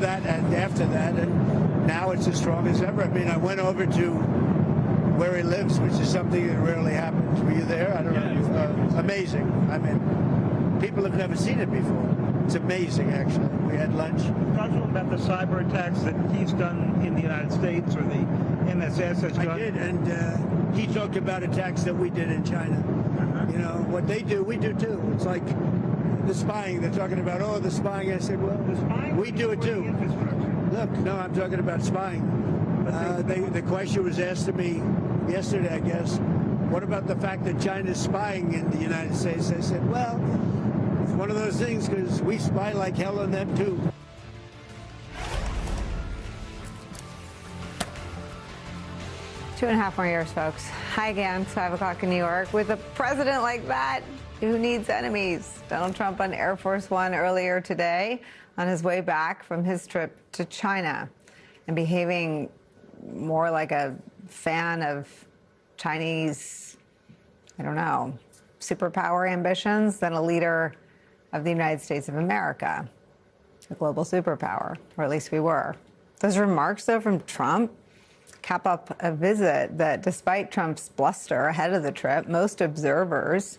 that and after that, and now it's as strong as ever. I mean, I went over to where he lives, which is something that rarely happens. Were you there? I don't know. Amazing. I mean, people have never seen it before. It's amazing, actually. We had lunch. Talk to him about the cyber attacks that he's done in the United States, or the MSS has done. I did, and he talked about attacks that we did in China. You know, what they do, we do too. It's like the spying. They're talking about, oh, the spying. I said, well, The spying, we do it too. Look, no, I'm talking about spying. The question was asked to me yesterday, I guess, what about the fact that China's spying in the United States? I said, well, it's one of those things because we spy like hell on them too. Two and a half more years, folks. Hi again, 5 o'clock in New York. With a president like that, who needs enemies? Donald Trump on Air Force One earlier today on his way back from his trip to China and behaving more like a fan of Chinese, I don't know, superpower ambitions than a leader of the United States of America, a global superpower, or at least we were. Those remarks, though, from Trump cap up a visit that, despite Trump's bluster ahead of the trip, most observers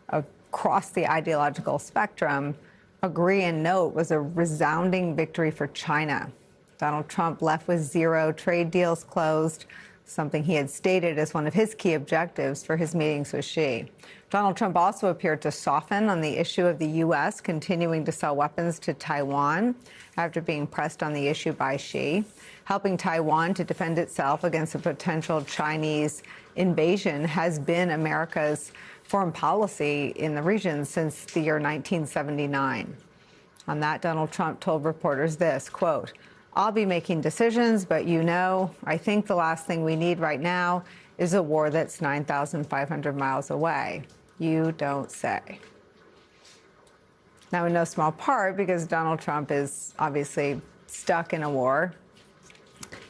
across the ideological spectrum agree and note was a resounding victory for China. Donald Trump left with 0 trade deals closed, something he had stated as one of his key objectives for his meetings with Xi. Donald Trump also appeared to soften on the issue of the U.S. continuing to sell weapons to Taiwan after being pressed on the issue by Xi, helping Taiwan to defend itself against a potential Chinese invasion has been America's foreign policy in the region since the year 1979. On that, Donald Trump told reporters this, quote, "I'll be making decisions, but you know, I think the last thing we need right now is a war that's 9,500 miles away. You don't say." Now, in no small part because Donald Trump is obviously stuck in a war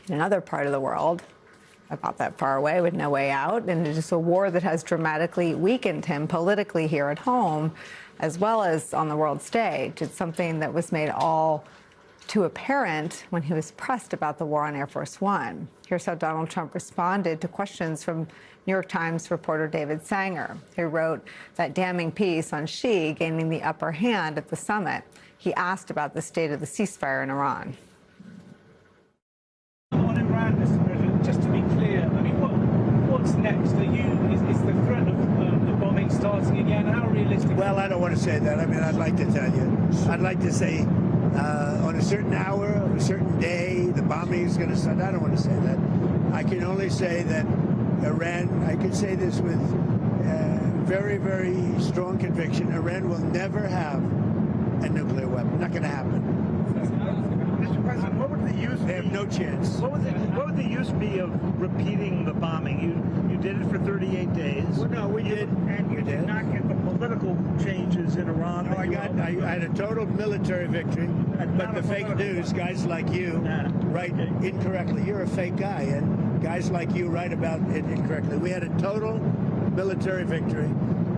in another part of the world, about that far away with no way out, and it is a war that has dramatically weakened him politically here at home, as well as on the world stage. It's something that was made all too apparent when he was pressed about the war on Air Force One. Here's how Donald Trump responded to questions from New York Times reporter David Sanger, who wrote that damning piece on Xi gaining the upper hand at the summit. He asked about the state of the ceasefire in Iran. On Iran, Mr. President, just to be clear, I mean, what's next? Is the threat of the bombing starting again? How realistic? Well, I don't want to say that. I mean, I'd like to tell you. I'd like to say on a certain hour, on a certain day, the bombing is going to start. I don't want to say that. I can only say that Iran, I can say this with very, very strong conviction, Iran will never have a nuclear weapon. Not going to happen. Mr. President, what would the use be? They have no chance. What would the use be of repeating the bombing? You did it for 38 days. Well, no, we did. And you did not get the political changes in Iran. No, I had a total military victory, but the fake news, guys like you write incorrectly. You're a fake guy, and guys like you write about it incorrectly. We had a total military victory.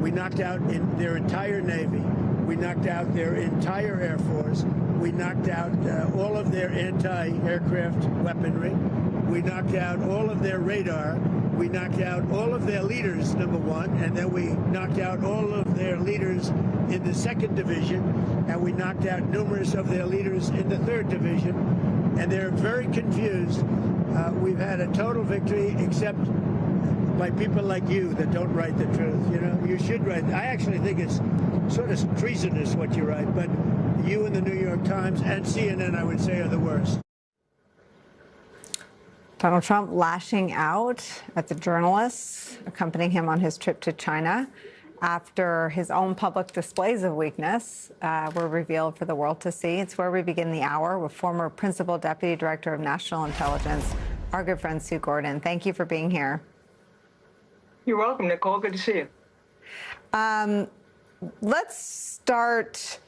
We knocked out their entire Navy. We knocked out their entire Air Force. We knocked out all of their anti-aircraft weaponry. We knocked out all of their radar. We knocked out all of their leaders, number one, and then we knocked out all of their leaders in the 2nd Division, and we knocked out numerous of their leaders in the 3rd Division, and they're very confused. We've had a total victory, except by people like you that don't write the truth. You know, you should write. I actually think it's sort of treasonous what you write, but you and the New York Times and CNN, I would say, are the worst. Donald Trump lashing out at the journalists accompanying him on his trip to China after his own public displays of weakness were revealed for the world to see. It's where we begin the hour with former Principal Deputy Director of National Intelligence, our good friend Sue Gordon. Thank you for being here. You're welcome, Nicole. Good to see you. Let's start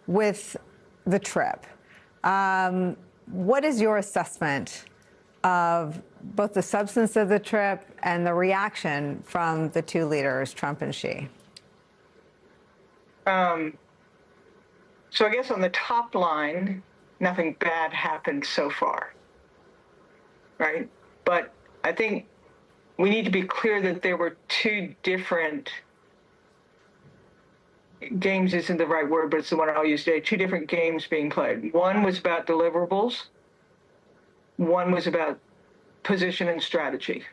with the trip. What is your assessment of both the substance of the trip and the reaction from the two leaders, Trump and Xi? So I guess on the top line, nothing bad happened so far, right? But I think we need to be clear that there were two different games isn't the right word, but it's the one I'll use today. Two different games being played. One was about deliverables. One was about position and strategy.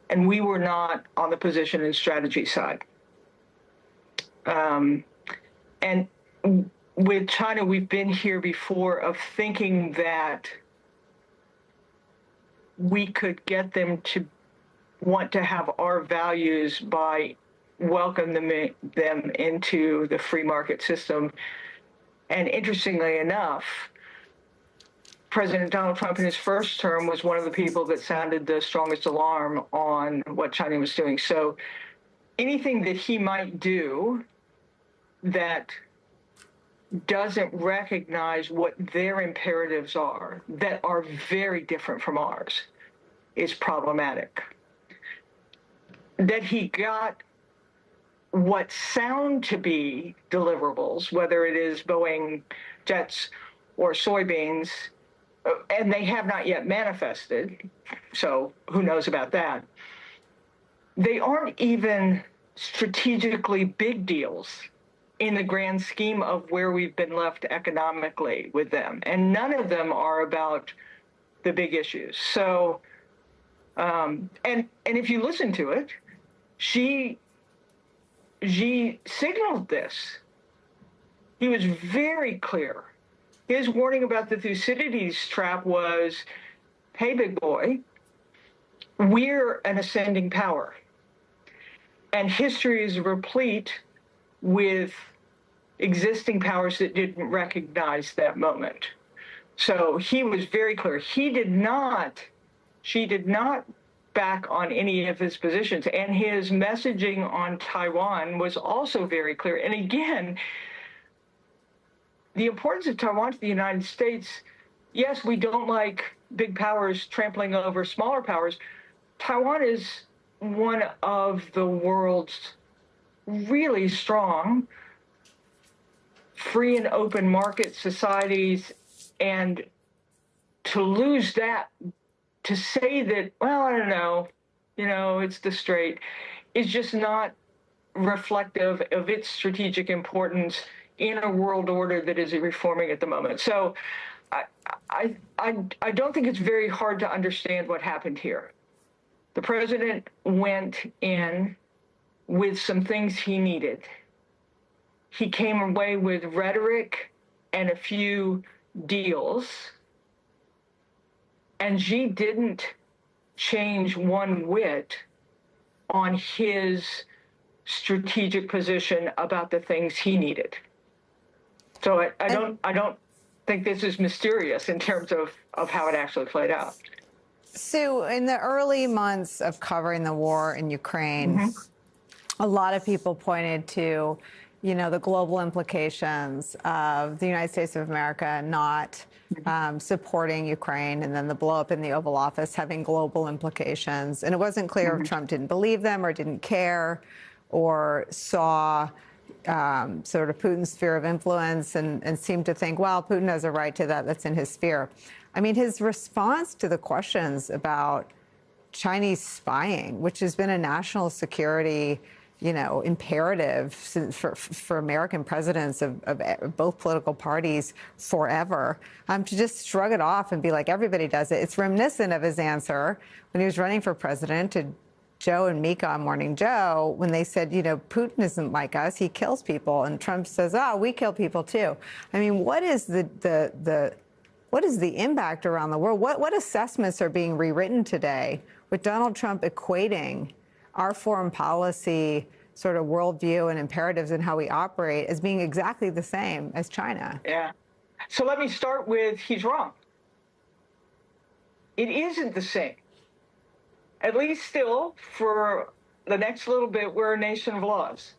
And we were not on the position and strategy side. And with China, we've been here before of thinking that we could get them to want to have our values by welcoming them into the free market system. And interestingly enough, President Donald Trump in his first term was one of the people that sounded the strongest alarm on what China was doing. So anything that he might do that doesn't recognize what their imperatives are, that are very different from ours, is problematic. That he got what sound to be deliverables, whether it is Boeing jets or soybeans, and they have not yet manifested, so who knows about that. They aren't even strategically big deals in the grand scheme of where we've been left economically with them. And none of them are about the big issues. So, and if you listen to it, Xi signaled this. He was very clear. His warning about the Thucydides trap was, hey, big boy, we're an ascending power. And history is replete with existing powers that didn't recognize that moment. So he was very clear. She did not back on any of his positions. And his messaging on Taiwan was also very clear. And again, the importance of Taiwan to the United States, yes, we don't like big powers trampling over smaller powers. Taiwan is one of the world's really strong free and open market societies, and to lose that, to say that, well, I don't know, it's the strait, is just not reflective of its strategic importance in a world order that is reforming at the moment. So I don't think it's very hard to understand what happened here. The president went in with some things he needed. He came away with rhetoric and a few deals. And Xi didn't change one whit on his strategic position about the things he needed. So I don't think this is mysterious in terms of how it actually played out. Sue, in the early months of covering the war in Ukraine, a lot of people pointed to, the global implications of the United States of America not supporting Ukraine, and then the blow up in the Oval Office having global implications. And it wasn't clear if Trump didn't believe them or didn't care or saw sort of Putin's sphere of influence and seemed to think, well, Putin has a right to that. That's in his sphere. I mean, his response to the questions about Chinese spying, which has been a national security, imperative for American presidents of both political parties forever, to just shrug it off and be like, everybody does it. It's reminiscent of his answer when he was running for president to Joe and Mika on Morning Joe, when they said, Putin isn't like us, he kills people. And Trump says, we kill people too. I mean, what is what is the impact around the world? What assessments are being rewritten today with Donald Trump equating our foreign policy sort of worldview and imperatives and how we operate as being exactly the same as China? Yeah. So let me start with, he's wrong. It isn't the same. At least still, for the next little bit, we're a nation of laws.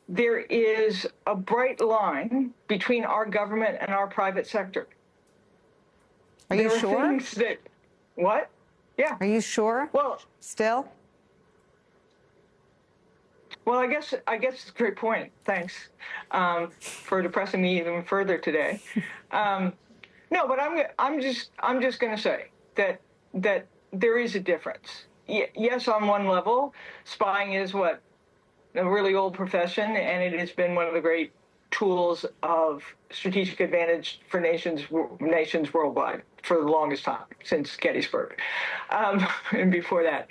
There is a bright line between our government and our private sector. Are you sure? There are things that, what? Yeah. Are you sure? Well, still? Well, I guess it's a great point. Thanks for depressing me even further today. No, but I'm just going to say that there is a difference. Yes, on one level, spying is what a really old profession, and it has been one of the great tools of strategic advantage for nations worldwide for the longest time, since Gettysburg, and before that.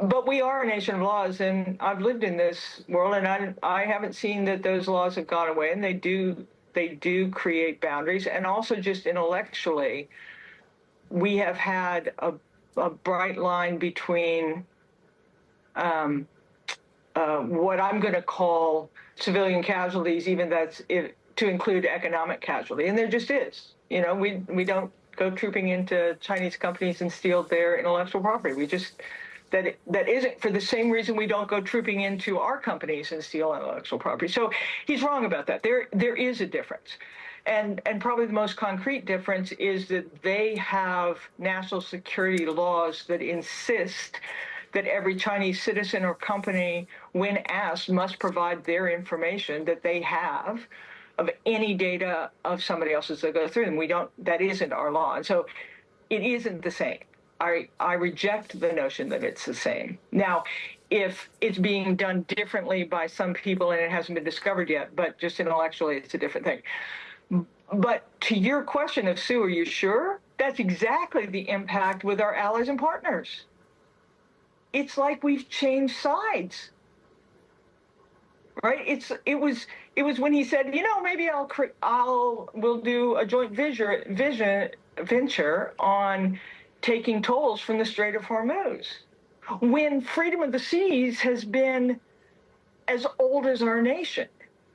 But we are a nation of laws, and I've lived in this world, and I haven't seen that those laws have gone away, and they do create boundaries. And also just intellectually, we have had a bright line between what I'm going to call civilian casualties, even to include economic casualty. And there just is. You know, we don't go trooping into Chinese companies and steal their intellectual property. We just, that isn't for the same reason we don't go trooping into our companies and steal intellectual property. So he's wrong about that. There is a difference. And probably the most concrete difference is that they have national security laws that insist that every Chinese citizen or company, when asked, must provide their information that they have of any data of somebody else's that go through them. That isn't our law. And so it isn't the same. I reject the notion that it's the same. Now, if it's being done differently by some people and it hasn't been discovered yet, but just intellectually, it's a different thing. But to your question of, Sue, are you sure? That's exactly the impact with our allies and partners. It's like we've changed sides, right? It was when he said, you know, maybe we'll do a joint venture on taking tolls from the Strait of Hormuz, when freedom of the seas has been as old as our nation.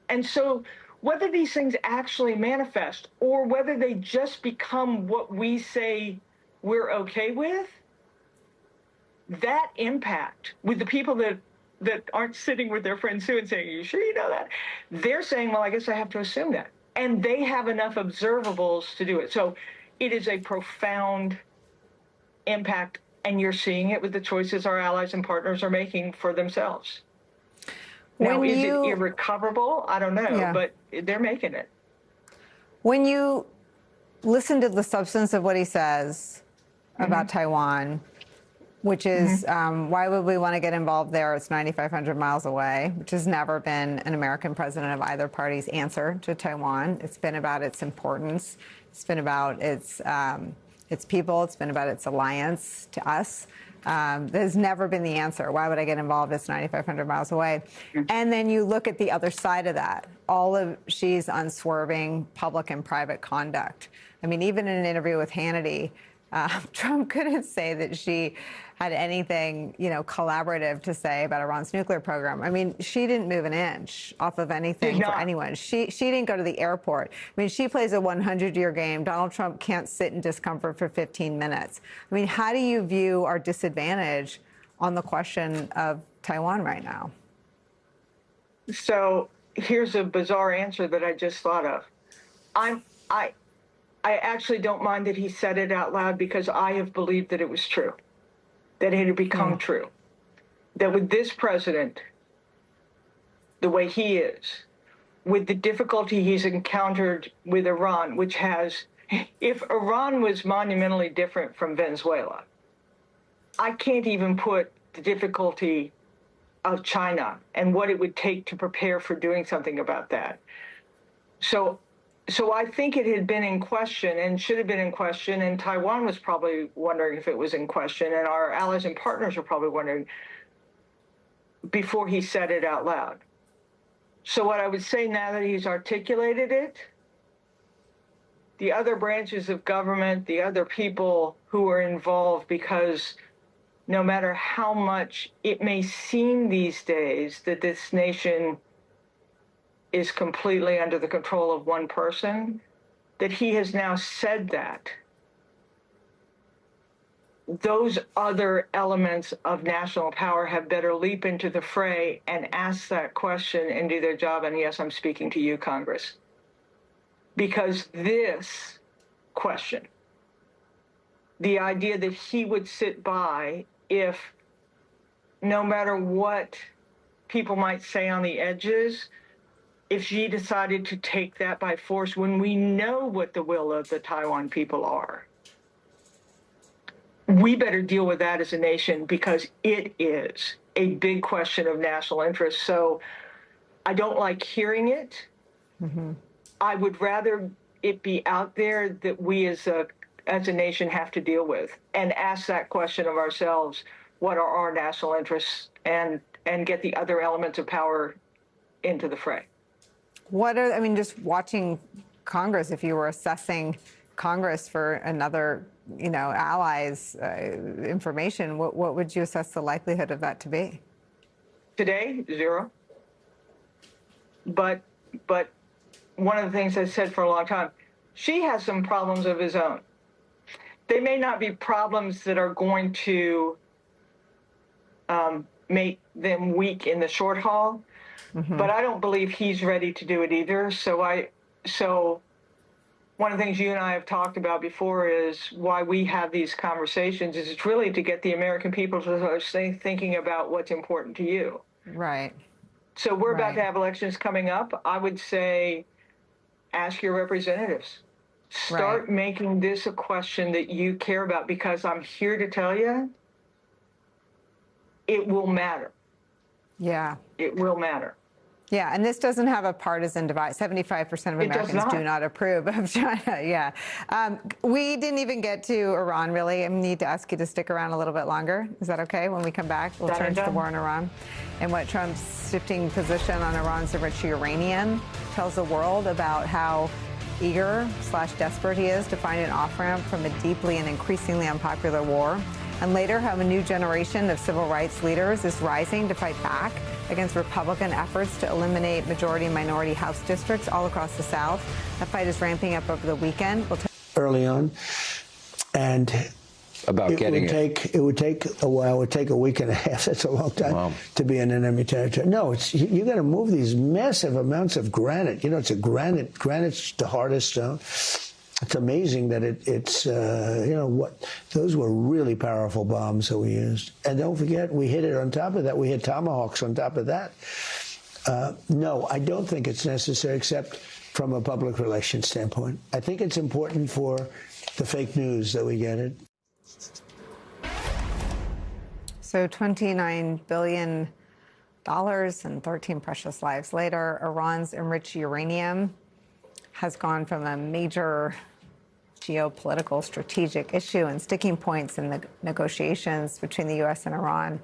And so whether these things actually manifest or whether they just become what we say we're okay with, that impact with the people that aren't sitting with their friend Sue and saying, are you sure you know that? They're saying, well, I guess I have to assume that. And they have enough observables to do it. So it is a profound impact, and you're seeing it with the choices our allies and partners are making for themselves. Now, is it irrecoverable? I don't know, but they're making it. When you listen to the substance of what he says about Taiwan, which is why would we want to get involved there? It's 9,500 miles away, which has never been an American president of either party's answer to Taiwan. It's been about its importance. It's been about its people. It's been about its alliance to us. That has never been the answer. Why would I get involved? It's 9,500 miles away. And then you look at the other side of that, all of Xi's unswerving public and private conduct. I mean, even in an interview with Hannity, Trump couldn't say that Xi had anything, you know, collaborative to say about Iran's nuclear program. I mean, Xi didn't move an inch off of anything for anyone. She didn't go to the airport. I mean, she plays a 100-year game. Donald Trump can't sit in discomfort for 15 minutes. I mean, how do you view our disadvantage on the question of Taiwan right now? So here's a bizarre answer that I just thought of. I actually don't mind that he said it out loud, because I have believed that it was true, that it had become true, that with this president, the way he is, with the difficulty he's encountered with Iran, which has, if Iran was monumentally different from Venezuela, I can't even put the difficulty of China and what it would take to prepare for doing something about that. So I think it had been in question and should have been in question, and Taiwan was probably wondering if it was in question, and our allies and partners were probably wondering before he said it out loud. So what I would say now that he's articulated it, the other branches of government, the other people who are involved, because no matter how much it may seem these days that this nation is completely under the control of one person, that he has now said that, those other elements of national power have better leap into the fray and ask that question and do their job. And yes, I'm speaking to you, Congress, because this question, the idea that he would sit by if, no matter what people might say on the edges, if Xi decided to take that by force when we know what the will of the Taiwan people are, we better deal with that as a nation because it is a big question of national interest. So I don't like hearing it. Mm-hmm. I would rather it be out there that we as a nation have to deal with and ask that question of ourselves, what are our national interests, and get the other elements of power into the fray. I mean, just watching Congress, if you were assessing Congress for another, allies' information, what would you assess the likelihood of that to be? Today, 0. But one of the things I said for a long time, Xi has some problems of his own. They may not be problems that are going to make them weak in the short haul, but I don't believe he's ready to do it either. So one of the things you and I have talked about before is why we have these conversations is it's really to get the American people to start thinking about what's important to you. Right. So we're about to have elections coming up. I would say ask your representatives. Start making this a question that you care about, because I'm here to tell you it will matter. Yeah. It will matter. Yeah, and this doesn't have a partisan divide. 75% of Americans do not approve of China. Yeah. We didn't even get to Iran, really. I need to ask you to stick around a little bit longer. Is that okay? When we come back, we'll turn to the war in Iran and what Trump's shifting position on Iran's enriched uranium tells the world about how eager/desperate he is to find an off-ramp from a deeply and increasingly unpopular war. And later, how a new generation of civil rights leaders is rising to fight back against Republican efforts to eliminate majority-minority House districts all across the South. That fight is ramping up over the weekend. Early on, and it would take a while. It would take a week and a half. That's a long time to be in enemy territory. No, you got to move these massive amounts of granite. It's a granite's the hardest stone. It's amazing that those were really powerful bombs that we used. And don't forget, we hit it on top of that. We hit Tomahawks on top of that. No, I don't think it's necessary, except from a public relations standpoint. I think it's important for the fake news that we get it. So $29 billion and 13 precious lives later, Iran's enriched uranium has gone from a major geopolitical strategic issue and sticking points in the negotiations between the U.S. and Iran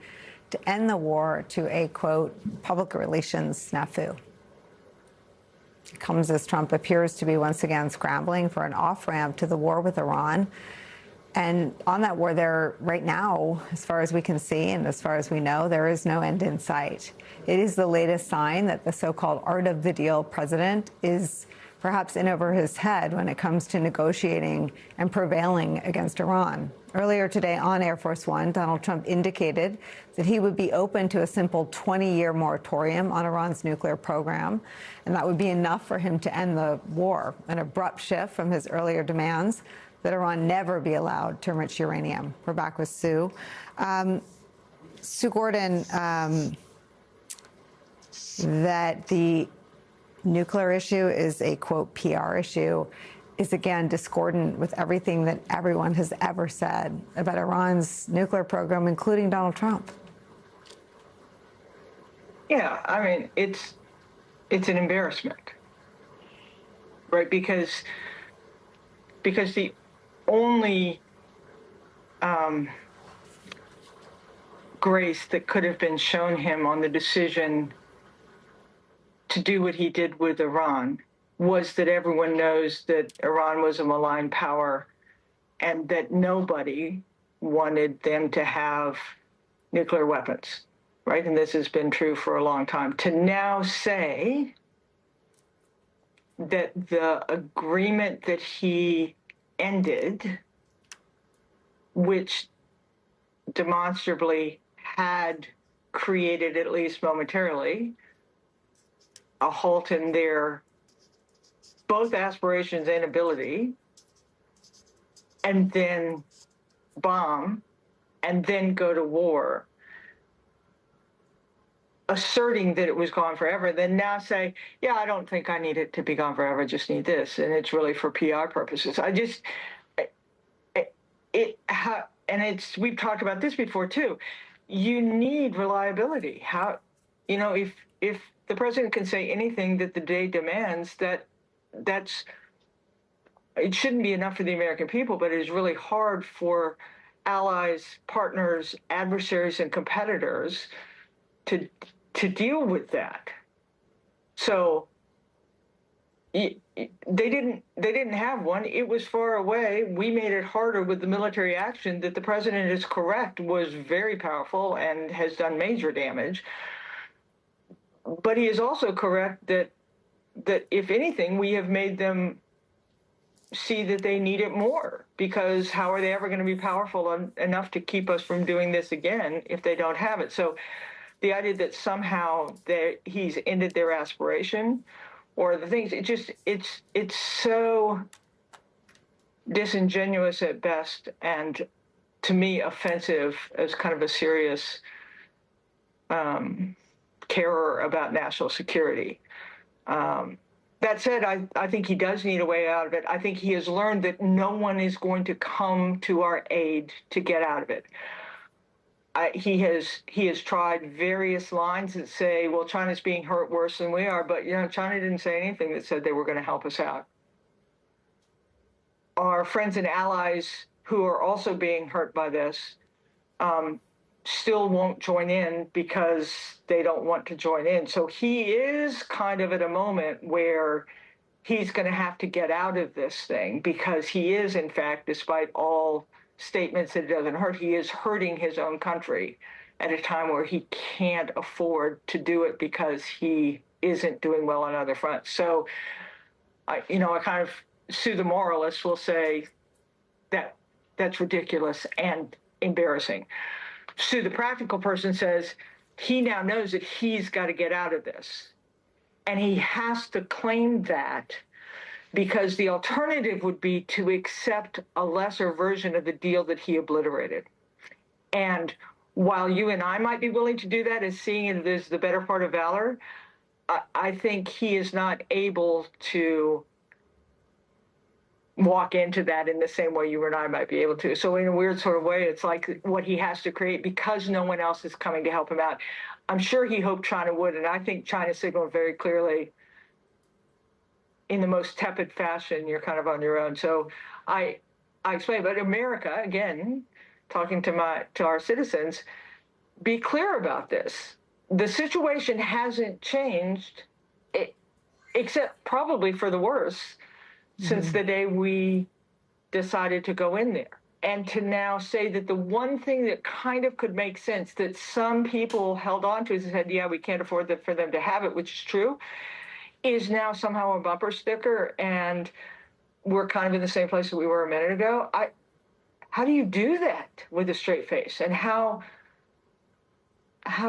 to end the war to a, quote, public relations snafu. It comes as Trump appears to be once again scrambling for an off-ramp to the war with Iran. And on that war there, right now, as far as we can see and as far as we know, there is no end in sight. It is the latest sign that the so-called art of the deal president is perhaps in over his head when it comes to negotiating and prevailing against Iran. Earlier today on Air Force One, Donald Trump indicated that he would be open to a simple 20-year moratorium on Iran's nuclear program, and that would be enough for him to end the war, an abrupt shift from his earlier demands that Iran never be allowed to enrich uranium. We're back with Sue. Sue Gordon, that the nuclear issue is a, quote, PR issue is, again, discordant with everything that everyone has ever said about Iran's nuclear program, including Donald Trump. Yeah, I mean, it's an embarrassment, right? Because the only grace that could have been shown him on the decision to do what he did with Iran was that everyone knows that Iran was a malign power and that nobody wanted them to have nuclear weapons, right? And this has been true for a long time. To now say that the agreement that he ended, which demonstrably had created, at least momentarily, a halt in their both aspirations and ability, and then bomb, and then go to war asserting that it was gone forever, then now say, yeah, I don't think I need it to be gone forever. I just need this, and it's really for PR purposes. And we've talked about this before too. You need reliability. How, if the president can say anything that the day demands, it shouldn't be enough for the American people, but it is really hard for allies, partners, adversaries, and competitors to deal with that. So they didn't have one. It was far away. We made it harder with the military action that the president is correct was very powerful and has done major damage. But he is also correct that if anything, we have made them see that they need it more, because how are they ever going to be powerful enough to keep us from doing this again if they don't have it? So the idea that somehow he's ended their aspiration or the things, it's so disingenuous at best, and to me offensive as kind of a serious carer about national security. That said, I think he does need a way out of it. I think he has learned that no one is going to come to our aid to get out of it. He has tried various lines that say, well, China's being hurt worse than we are, but China didn't say anything that said they were going to help us out. Our friends and allies who are also being hurt by this still won't join in because they don't want to join in. So he is kind of at a moment where he's going to have to get out of this thing, because he is, in fact, despite all statements that it doesn't hurt, he is hurting his own country at a time where he can't afford to do it because he isn't doing well on other fronts. So, I kind of, Sue the moralist will say that that's ridiculous and embarrassing. Sue the practical person says he now knows that he's got to get out of this. And he has to claim that, because the alternative would be to accept a lesser version of the deal that he obliterated. And while you and I might be willing to do that as seeing it as the better part of valor, I think he is not able to walk into that in the same way you and I might be able to. So in a weird sort of way, it's like what he has to create, because no one else is coming to help him out. I'm sure he hoped China would, and I think China signaled very clearly in the most tepid fashion, you're kind of on your own. So I explain, but America, again, talking to our citizens, be clear about this. The situation hasn't changed, except probably for the worse, since the day we decided to go in there. And to now say that the one thing that kind of could make sense that some people held on to and said, yeah, we can't afford for them to have it, which is true, is now somehow a bumper sticker, and we're kind of in the same place that we were a minute ago. How do you do that with a straight face? And how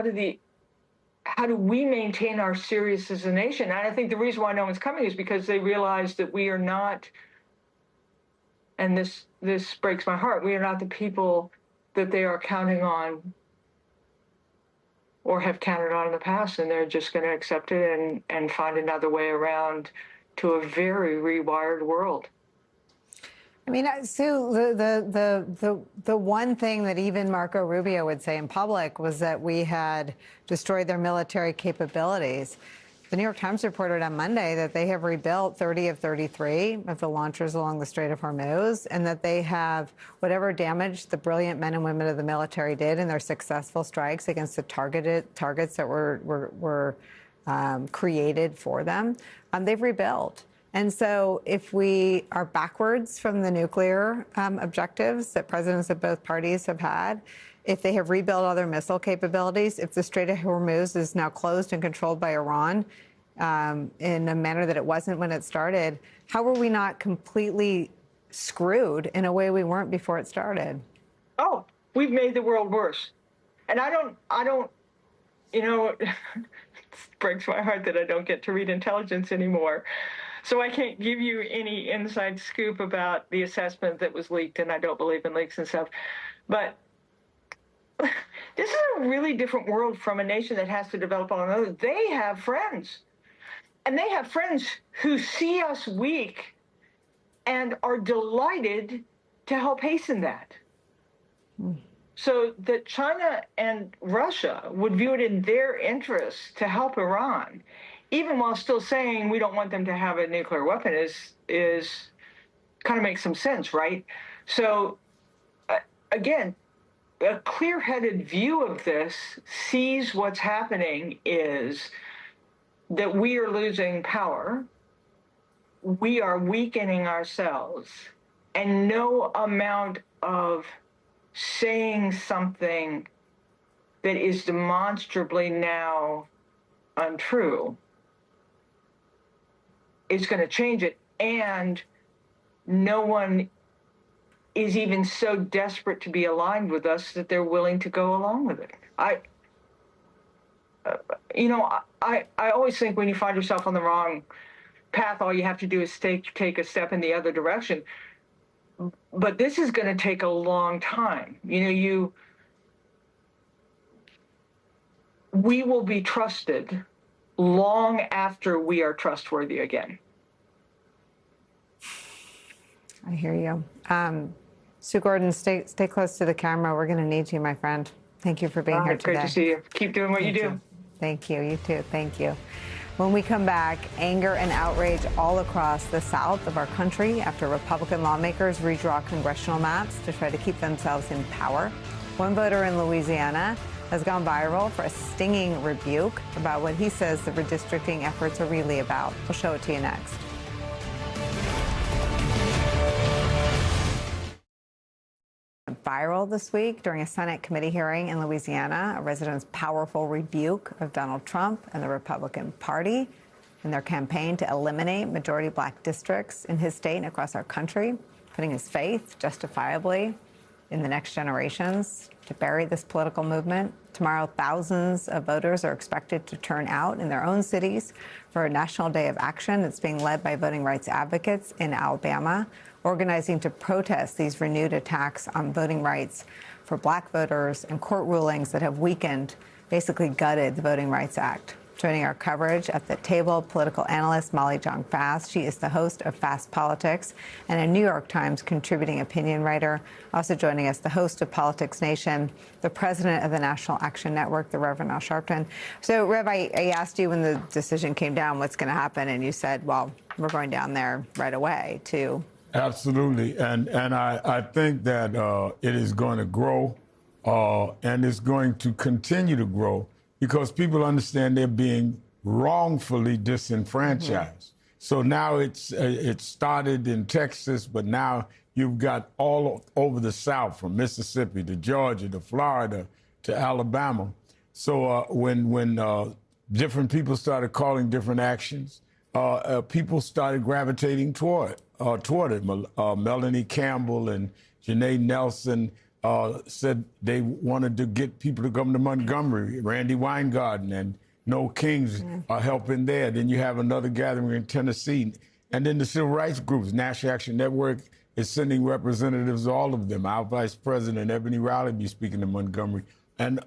do we maintain our seriousness as a nation? And I think the reason why no one's coming is because they realize that we are not, and this breaks my heart, we are not the people that they are counting on or have counted on in the past, and they're just going to accept it and find another way around to a very rewired world. I mean, Sue, the one thing that even Marco Rubio would say in public was that we had destroyed their military capabilities. The New York Times reported on Monday that they have rebuilt 30 of 33 of the launchers along the Strait of Hormuz, and that they have whatever damage the brilliant men and women of the military did in their successful strikes against the targets that were created for them, they've rebuilt. And so if we are backwards from the nuclear objectives that presidents of both parties have had, if they have rebuilt all their missile capabilities, if the Strait of Hormuz is now closed and controlled by Iran in a manner that it wasn't when it started, how are we not completely screwed in a way we weren't before it started? Oh, we've made the world worse. And I don't, it breaks my heart that I don't get to read intelligence anymore. So I can't give you any inside scoop about the assessment that was leaked, and I don't believe in leaks and stuff. But This is a really different world from a nation that has to develop on another. They have friends, and they have friends who see us weak and are delighted to help hasten that. So that China and Russia would view it in their interest to help Iran, even while still saying we don't want them to have a nuclear weapon, is kind of makes some sense, right? So again, a clear-headed view of this sees what's happening is that we are losing power, we are weakening ourselves, and no amount of saying something that is demonstrably now untrue is going to change it. And no one is even so desperate to be aligned with us that they're willing to go along with it. I always think when you find yourself on the wrong path, all you have to do is take a step in the other direction. But this is going to take a long time. We will be trusted long after we are trustworthy again. I hear you. Sue Gordon, stay close to the camera. We're going to need you, my friend. Thank you for being here today. Great to see you. Keep doing what you do. Thank you. You too. Thank you. When we come back, anger and outrage all across the south of our country after Republican lawmakers redraw congressional maps to try to keep themselves in power. One voter in Louisiana has gone viral for a stinging rebuke about what he says the redistricting efforts are really about. We'll show it to you next. Viral this week during a Senate committee hearing in Louisiana, a resident's powerful rebuke of Donald Trump and the Republican Party in their campaign to eliminate majority black districts in his state and across our country, putting his faith justifiably in the next generations to bury this political movement. Tomorrow, thousands of voters are expected to turn out in their own cities for a national day of action that's being led by voting rights advocates in Alabama, organizing to protest these renewed attacks on voting rights for black voters and court rulings that have weakened, basically gutted the Voting Rights Act. Joining our coverage at the table, political analyst Molly Jong-Fast. She is the host of Fast Politics and a New York Times contributing opinion writer. Also joining us, the host of Politics Nation, the president of the National Action Network, the Reverend Al Sharpton. So, Rev, I asked you when the decision came down what's going to happen, and you said, well, we're going down there right away, too. Absolutely. And I think that it is going to grow and it's going to continue to grow because people understand they're being wrongfully disenfranchised. So now it started in Texas, but now you've got all over the South, from Mississippi to Georgia to Florida to Alabama. So when different people started calling different actions, people started gravitating toward it. Melanie Campbell and Janae Nelson said they wanted to get people to come to Montgomery. Randy Weingarten and Noel Kings are helping there. Then you have another gathering in Tennessee. And then the civil rights groups, National Action Network is sending representatives, all of them. Our Vice President, Ebony Riley, be speaking to Montgomery, and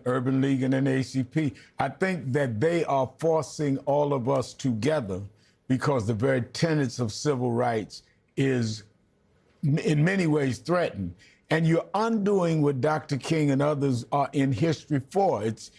Urban League and NAACP. I think that they are forcing all of us together because the very tenets of civil rights is in many ways threatened. And you're undoing what Dr. King and others are in history for. It's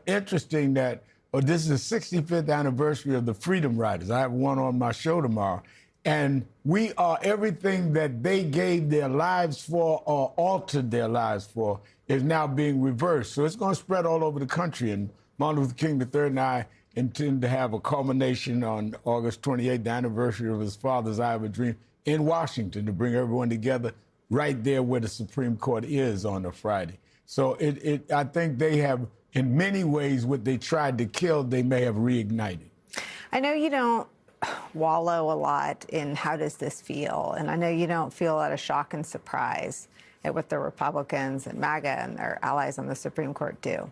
interesting that this is the 65th anniversary of the Freedom Riders. I have one on my show tomorrow. And we are everything that they gave their lives for or altered their lives for is now being reversed. So it's going to spread all over the country. And Martin Luther King III and I intend to have a culmination on August 28th, the anniversary of his father's I Have a Dream, in Washington to bring everyone together right there where the Supreme Court is on a Friday. So I think they have, in many ways, what they tried to kill, they may have reignited. I know you don't wallow a lot in how does this feel, and I know you don't feel a lot of shock and surprise at what the Republicans and MAGA and their allies on the Supreme Court do.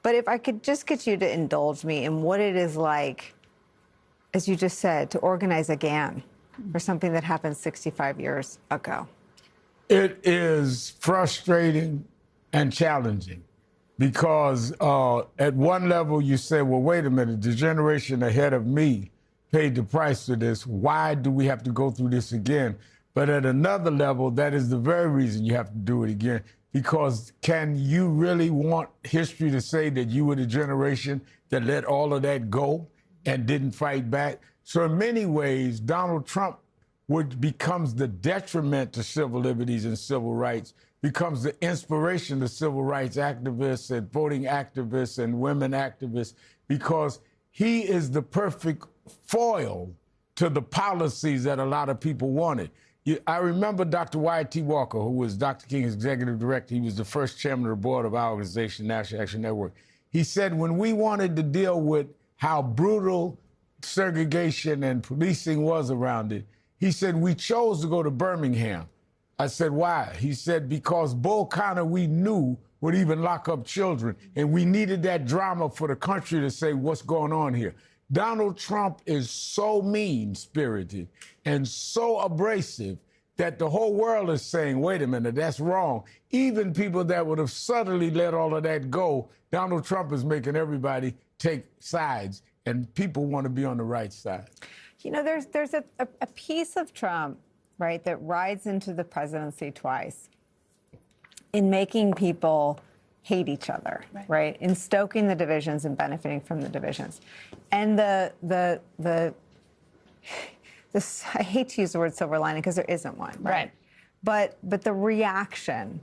But if I could just get you to indulge me in what it is like, as you just said, to organize again for something that happened 65 years ago. It is frustrating. and challenging. Because at one level you say, well, wait a minute, the generation ahead of me paid the price for this. Why do we have to go through this again? But at another level, that is the very reason you have to do it again. Because can you really want history to say that you were the generation that let all of that go and didn't fight back? So in many ways, Donald Trump becomes the detriment to civil liberties and civil rights, becomes the inspiration to civil rights activists and voting activists and women activists, because he is the perfect foil to the policies that a lot of people wanted. I remember Dr. Y.T. Walker, who was Dr. King's executive director. He was the first chairman of the board of our organization, National Action Network. He said when we wanted to deal with how brutal segregation and policing was around it, he said we chose to go to Birmingham. I said, why? He said, because Bull Connor, we knew, would even lock up children, and we needed that drama for the country to say what's going on here. Donald Trump is so mean-spirited and so abrasive that the whole world is saying, wait a minute, that's wrong. Even people that would have subtly let all of that go, Donald Trump is making everybody take sides, and people want to be on the right side. You know, there's a piece of Trump, right, that rides into the presidency twice in making people hate each other, right? In stoking the divisions and benefiting from the divisions. And this, I hate to use the word silver lining because there isn't one, right? But the reaction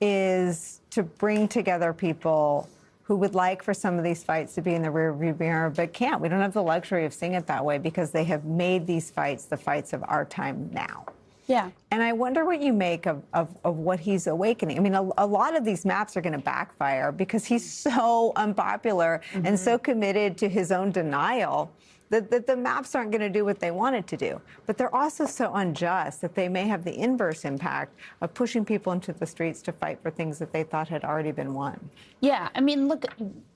is to bring together people who would like for some of these fights to be in the rearview mirror, but can't. We don't have the luxury of seeing it that way because they have made these fights the fights of our time now. Yeah. And I wonder what you make of what he's awakening. I mean, a lot of these maps are going to backfire because he's so unpopular and so committed to his own denial that the maps aren't going to do what they wanted to do. But they're also so unjust that they may have the inverse impact of pushing people into the streets to fight for things that they thought had already been won. Yeah, I mean, look,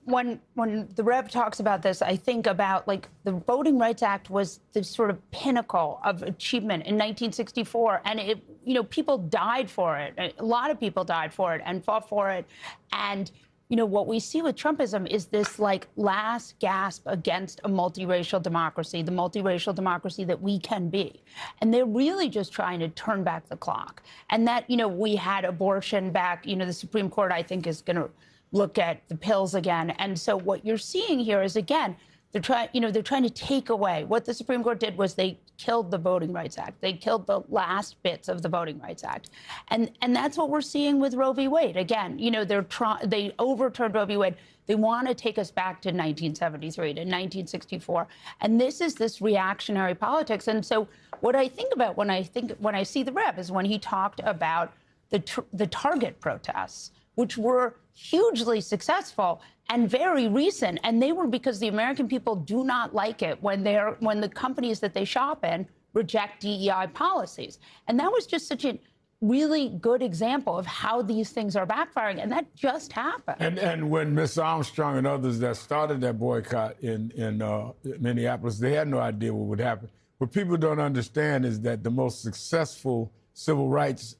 when the Rev talks about this, I think about, like, the Voting Rights Act was the sort of pinnacle of achievement in 1964, and it, you know, people died for it. A lot of people died for it and fought for it. And you know, what we see with Trumpism is this, like, last gasp against a multiracial democracy, the multiracial democracy that we can be. And they're really just trying to turn back the clock. And that, you know, we had abortion back, you know, the Supreme Court, I think, is going to look at the pills again. And so what you're seeing here is, again, they're trying to take away. What the Supreme Court did was they killed the Voting Rights Act. They killed the last bits of the Voting Rights Act. And that's what we're seeing with Roe v. Wade. Again, you know, they overturned Roe v. Wade. They want to take us back to 1973, to 1964. And this is this reactionary politics. And so what I think about when I see the Rev is when he talked about the Target protests, which were hugely successful and very recent, and they were because the American people do not like it when the companies that they shop in reject DEI policies. And that was just such a really good example of how these things are backfiring, and that just happened. And when Miss Armstrong and others that started that boycott in Minneapolis, they had no idea what would happen. What people don't understand is that the most successful civil rights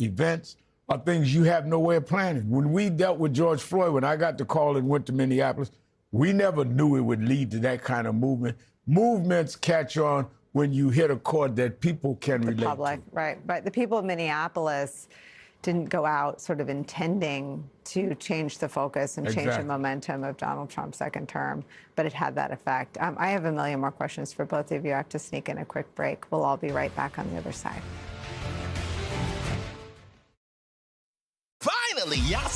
events are things you have no way of planning. When we dealt with George Floyd, when I got the call and went to Minneapolis, we never knew it would lead to that kind of movement. Movements catch on when you hit a chord that people can relate to. Right. The people of Minneapolis didn't go out sort of intending to change the focus and change the momentum of Donald Trump's second term, but it had that effect. I have a million more questions for both of you. I have to sneak in a quick break. We'll all be right back on the other side. Finally, y'all.